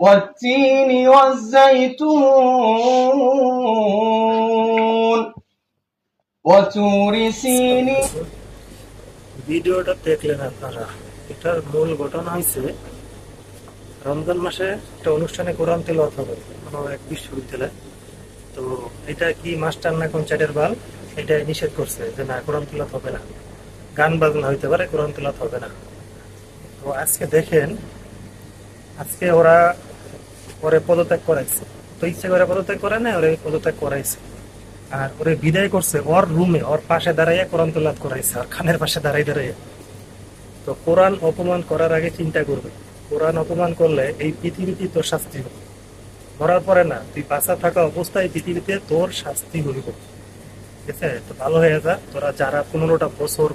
والتين والزيتون وطور سينين। ভিডিওটা দেখলেন আপনারা, এটার মূল ঘটনা হয়েছে রমজান মাসে একটা অনুষ্ঠানে কোরআন তেলাওয়াত হবে কোনো এক বিশ্ববিদ্যালয়ে। তো এটা কি মাস্টার না কোন চ্যাটের বাল এটা নিষেধ করছে যে না, কোরআন তেলাওয়াত হবে না, গান বাজনা হইতে পারে, কোরআন তেলাওয়াত হবে না। তো আজকে দেখেন, আজকে ওরা ওরে পদত্যাগ করাইছে। তো ইচ্ছে করে পদত্যাগ করে না, ওরে পদত্যাগ করাইছে। আর ওরে বিদায় করছে ওর রুমে, ওর পাশে দাঁড়াইয়া কোরআন তেলাওয়াত করাইছে, আর খানের পাশে দাঁড়াইয়া। তো কোরআন অপমান করার আগে চিন্তা করবে, কোরআন অপমান করলে এই পৃথিবীতে তোর শাস্তি হবে, মরার পরে না, তুই বাঁচা থাকা অবস্থায় পৃথিবীতে তোর শাস্তি হইব। ঠিক আছে? তো ভালো হয়ে যা, তোরা যারা 15টা বছর